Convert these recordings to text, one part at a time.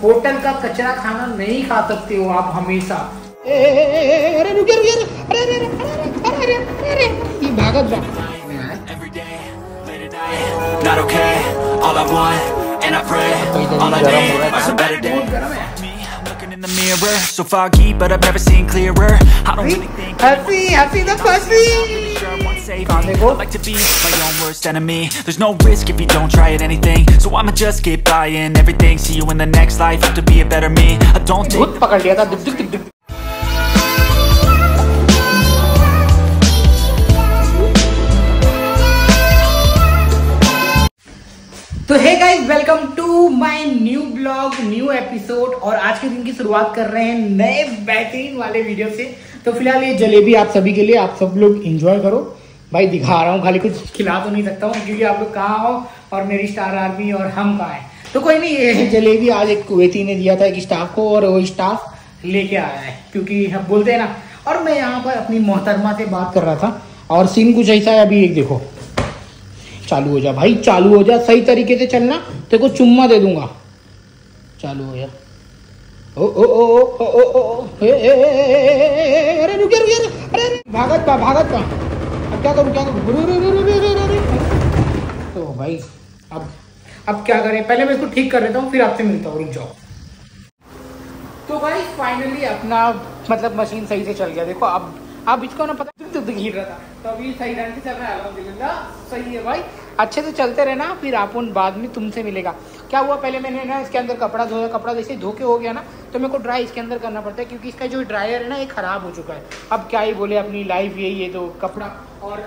Hotel का कचरा खाना नहीं खा सकते हो आप हमेशा। अरे रुक अरे ये भागत बा। Not okay, all I want, and I pray, all I need is a better day. Me, I'm looking in the mirror, so foggy, but I've never seen clearer. I don't really think हंसी the फंसी। I like to be my own worst enemy. There's no risk if you don't try at anything, so I'ma just keep buying everything. See you in the next life, have to be a better me. I don't take भूत पकड़ लिया था, दिप दिप दिप। तो hey guys, welcome to my new blog, new episode. और आज के दिन की शुरुआत कर रहे हैं नए बेहतरीन वाले वीडियो से। तो फिलहाल ये जलेबी आप सभी के लिए, आप सब लोग एंजॉय करो। भाई दिखा रहा हूँ, खाली कुछ खिला तो नहीं सकता हूँ क्योंकि आप लोग कहाँ हो और मेरी स्टार आर्मी और हम कहाँ हैं। तो कोई नहीं, ये जलेबी आज एक कुवैती ने दिया था एक स्टाफ को और वो स्टाफ लेके आया है क्योंकि हम बोलते हैं ना। और मैं यहाँ पर अपनी मोहतरमा से बात कर रहा था और सीन कुछ ऐसा है। अभी एक देखो, चालू हो जा भाई, चालू हो जा, सही तरीके से चलना, तेरे को चुम्मा दे दूंगा। चालू हो जा। ओ ओ ओ ओ ओ ओ अरे रुक अरे भागत का अब क्या करूं तो भाई अब क्या करें, पहले मैं इसको ठीक कर लेता हूँ फिर आपसे मिलता हूँ, रुक जाओ। तो भाई फाइनली अपना मतलब मशीन सही से चल गया। देखो अब इसको ना पता घिर रहा था, तो अभी सही ढंग से चल रहा है, अल्हम्दुलिल्लाह सही है भाई। अच्छे से चलते रहना, फिर अपन बाद में तुमसे मिलेगा। क्या हुआ, पहले मैंने ना इसके अंदर कपड़ा धोया, कपड़ा जैसे धो के हो गया ना तो मेरे को ड्राई इसके अंदर करना पड़ता है क्योंकि इसका जो ड्रायर है ना ये खराब हो चुका है। अब क्या ही बोले, अपनी लाइफ यही है। तो कपड़ा और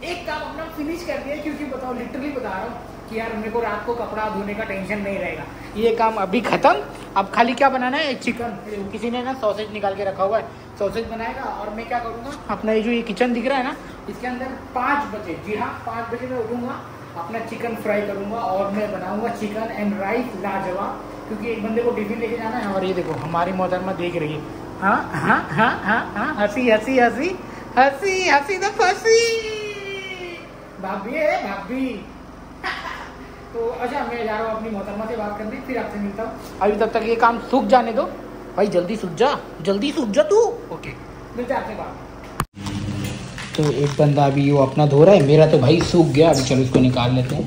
एक काम अपना फिनिश कर दिया क्योंकि बताओ, लिटरली बता रहा हूँ कि यार मेरे को रात को कपड़ा धोने का टेंशन नहीं रहेगा। ये काम अभी खत्म। अब खाली क्या बनाना है, चिकन। किसी ने ना सॉसेज निकाल के रखा हुआ है, सॉसेज बनाएगा। और मैं क्या करूँगा, अपना ये जो ये किचन दिख रहा है ना, इसके अंदर 5 बजे, जी हाँ 5 बजे मैं उठूँगा, अपना चिकन फ्राई करूँगा और मैं बनाऊँगा चिकन एंड राइस लाजवाब, क्योंकि एक बंदे को टिफिन लेके जाना है। और ये देखो हमारी मोहतरमा देख रही है। हाँ हाँ हाँ हाँ हाँ, हंसी हंसी हंसी हंसी हंसी तो फंसी भाभी है भाभी। तो अच्छा, मैं जा रहा हूँ अपनी मोहतरमा से बात करने, फिर आपसे मिलता हूँ। अभी तब तक ये काम सूख जाने दो भाई, जल्दी सूख जा तू। ओके, मिलते हैं आपसे बात। तो एक बंदा अभी वो अपना धो रहा है, मेरा तो भाई सूख गया। अभी चलो इसको निकाल लेते हैं।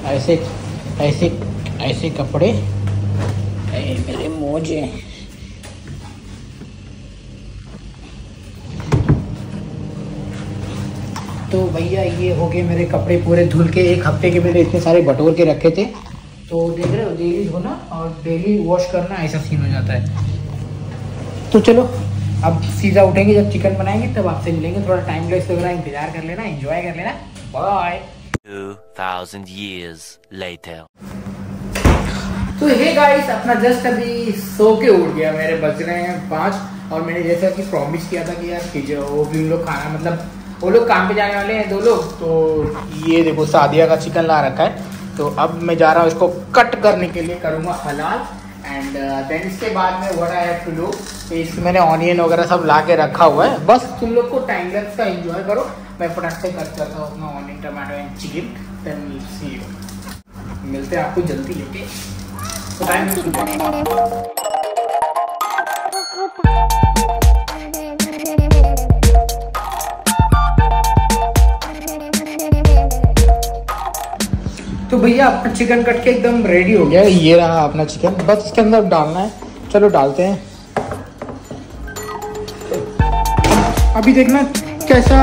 ऐसे ऐसे ऐसे कपड़े, मेरे मोजे। तो भैया ये हो गए मेरे कपड़े पूरे धुल के। एक हफ्ते के मैंने इतने सारे बटोर के रखे थे। तो देख रहे हो, डेली धोना और डेली वॉश करना, ऐसा सीन हो जाता है। तो चलो अब सीधा उठेंगे, जब चिकन बनाएंगे तब आपसे मिलेंगे। थोड़ा टाइम लेस लग रहा है, इंतजार कर लेना, एंजॉय कर लेना। बाय। 2000 years later. तो हे गाइस, अपना जस्ट अभी सो के उठ गया। मेरे बज रहे हैं 5 और मैंने जैसा कि प्रॉमिस किया था कि यार कीजिए, वो भी उन लोग खाना, मतलब वो लोग काम पे जाने वाले हैं 2 लोग। तो ये देखो सादिया का चिकन ला रखा है। तो अब मैं जा रहा हूँ इसको कट करने के लिए, करूँगा हलाल। एंड देन इसके बाद में what I have to do, इसमें मैंने ऑनियन वगैरह सब ला के रखा हुआ है। बस तुम लोग को टाइम लैप्स का एंजॉय करो, मैं फटाक से कट करता हूँ अपना onion, tomato and chicken. Then see you, मिलते हैं आपको जल्दी लेके। तो टाइम तो भैया अपना चिकन कट के एकदम रेडी हो गया है। ये रहा अपना चिकन, बस इसके अंदर डालना है। चलो डालते हैं। अभी देखना कैसा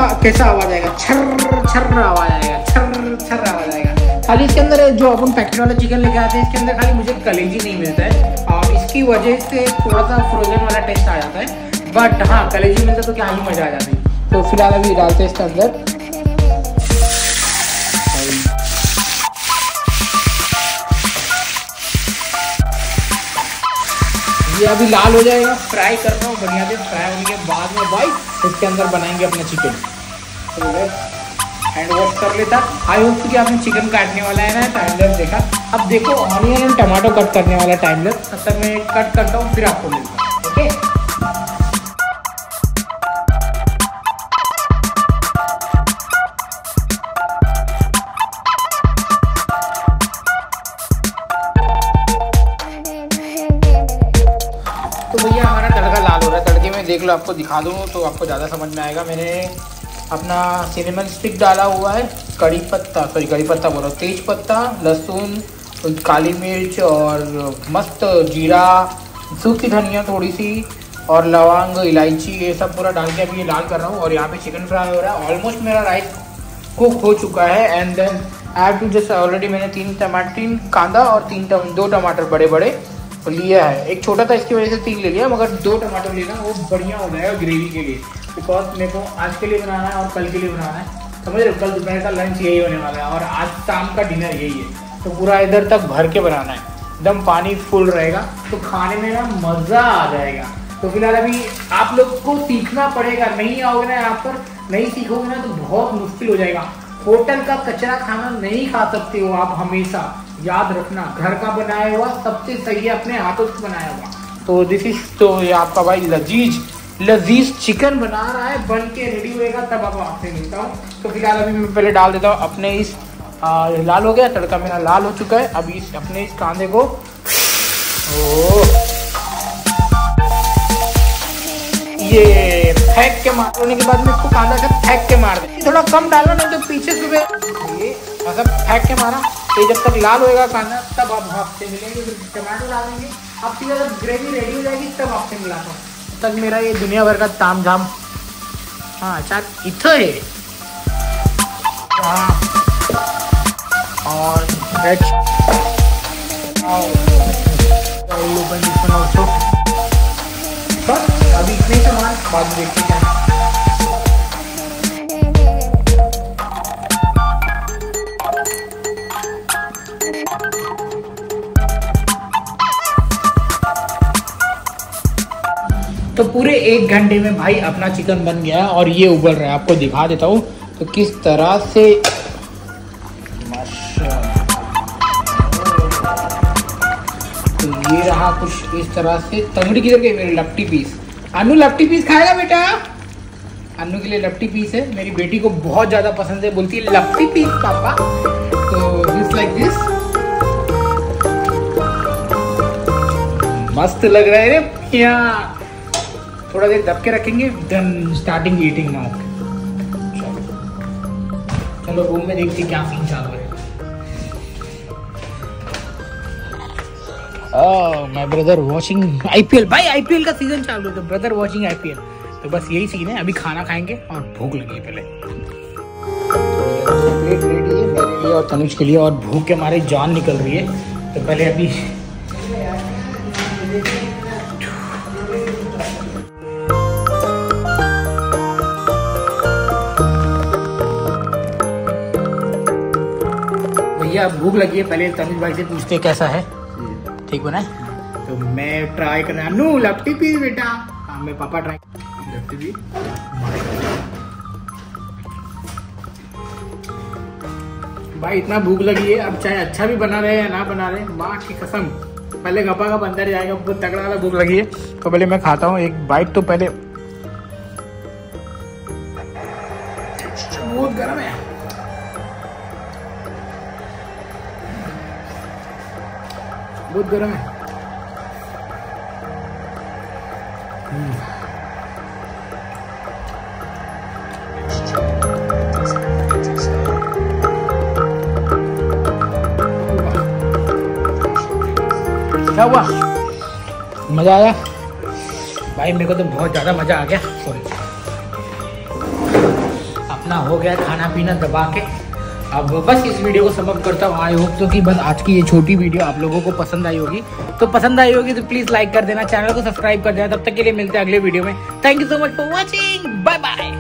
आवाज आएगा, छर छर आवाज आएगा, छर छर आवाज आएगा। खाली इसके अंदर जो अपन पैकेट वाला चिकन लेके आते हैं, इसके अंदर खाली मुझे कलेजी नहीं मिलता है और इसकी वजह से थोड़ा सा फ्रोजन वाला टेस्ट आ जाता है। बट हाँ, कलेजी मिलता तो क्या ही मजा आ जाती। तो फिलहाल अभी डालते हैं इसके अंदर। ये अभी लाल हो जाएगा, फ्राई कर रहा हूँ बढ़िया से। फ्राई होने के बाद में भाई इसके अंदर बनाएंगे अपना चिकन। तो हैंड वॉश कर लेता। आई होप कि आपने चिकन काटने वाला है ना टाइम लैप्स देखा। अब देखो ऑनियन एंड टमाटो कट करने वाला टाइम लैप्स, तब तक मैं कट करता हूँ फिर आपको मिलता हूँ। ओके, भैया हमारा तड़का लाल हो रहा है। तड़के में देख लो, आपको दिखा दूँ तो आपको ज़्यादा समझ में आएगा। मैंने अपना सिनेमन स्टिक डाला हुआ है, कड़ी पत्ता बोल रहा हूँ, तेज पत्ता, लहसुन, काली मिर्च और मस्त जीरा, सूखी धनिया थोड़ी सी और लौंग, इलायची, ये सब पूरा डाल के अभी ये लाल कर रहा हूँ। और यहाँ पे चिकन फ्राई हो रहा है। ऑलमोस्ट मेरा राइस कुक हो चुका है। And then I have to just already मैंने 3 कांदा और 2 टमाटर बड़े बड़े लिया है। एक छोटा था, इसकी वजह से 3 ले लिया, मगर 2 टमाटर लेना वो बढ़िया हो जाएगा ग्रेवी के लिए। बिकॉज मेरे को आज के लिए बनाना है और कल के लिए बनाना है, समझ रहे हो। कल दोपहर का लंच यही होने वाला है और आज शाम का डिनर यही है। तो पूरा इधर तक भर के बनाना है, एकदम पानी फुल रहेगा तो खाने में ना मज़ा आ जाएगा। तो फिलहाल अभी आप लोग को सीखना पड़ेगा, नहीं आओगे ना यहाँ पर, नहीं सीखोगे ना तो बहुत मुश्किल हो जाएगा। होटल का कचरा खाना नहीं खा सकते हो आप हमेशा, याद रखना। घर का बनाया हुआ सबसे सही है, अपने हाथों से बनाया हुआ। तो दिस इज, तो ये आपका भाई लजीज चिकन बना रहा है, बन के रेडी होएगा तब अब आपसे मिलता हूँ। तो फिलहाल अभी मैं पहले डाल देता हूँ अपने इस लाल हो गया, तड़का मेरा लाल हो चुका है। अभी अपने इस कांदे को ये फेंक के मारने के बाद में इसको कांदा से फेंक के मार दे, थोड़ा कम डालना नहीं तो पीछे सुबह ये ऐसा फेंक के मारा। तो जब तक लाल होएगा कांदा तब आप आपसे मिलेंगे, फिर टमाटर डालेंगे। अब सीधा जब ग्रेवी रेडी हो जाएगी तब आपसे मिलाता हूँ। तक मेरा ये दुनिया भर का ताम झाम अच्छा इथं है। और बस अभी इतने सामान, बाद में देखते हैं। तो पूरे 1 घंटे में भाई अपना चिकन बन गया है और ये उबल रहा है। आपको दिखा देता हूँ तो किस तरह से। तो ये रहा कुछ इस तरह से। तंगड़ी किधर गई मेरी लपटी पीस? अन्नू लपटी पीस खाएगा बेटा? अन्नू के लिए लपटी पीस है। मेरी बेटी को बहुत ज्यादा पसंद है, बोलती है लपटी पीस पापा। तो दिस लाइक दिस मस्त लग रहा है रे भैया। थोड़ा देर दब के रखेंगे, देन स्टार्टिंग ईटिंग नाउ। चलो रूम में देखते क्या सीन चालू है। My brother watching IPL। भाई IPL का सीजन चालू है तो ब्रदर वाचिंग IPL। तो बस यही सीन है। अभी खाना खाएंगे और भूख लगी है पहले। प्लेट रेडी है मेरे लिए और तनुज के लिए, और भूख के मारे जान निकल रही है। तो पहले अभी भैया भूख लगी है, पहले तनुज भाई से पूछते कैसा है, ठीक बना है? तो मैं ट्राई कर रहा हूँ। लपटी पीस बेटा। हाँ मैं पापा ट्राई लपटी पीस। भाई इतना भूख लगी है, अब चाहे अच्छा भी बना रहे या ना बना रहे, माँ की कसम पहले गपा का अंदर जाएगा। बहुत तगड़ा वाला भूख लगी है तो पहले मैं खाता हूँ एक बाइट। तो पहले बहुत गर्म है, बहुत गर्म है। क्या हुआ? मजा आया भाई? मेरे को तो बहुत ज़्यादा मज़ा आ गया। सॉरी, अपना हो गया खाना पीना दबा के। अब बस इस वीडियो को समाप्त करता हूँ। आई होप तो कि बस आज की ये छोटी वीडियो आप लोगों को पसंद आई होगी। तो पसंद आई होगी तो प्लीज़ लाइक कर देना, चैनल को सब्सक्राइब कर देना। तब तक के लिए मिलते हैं अगले वीडियो में। Thank you so much for watching, bye bye.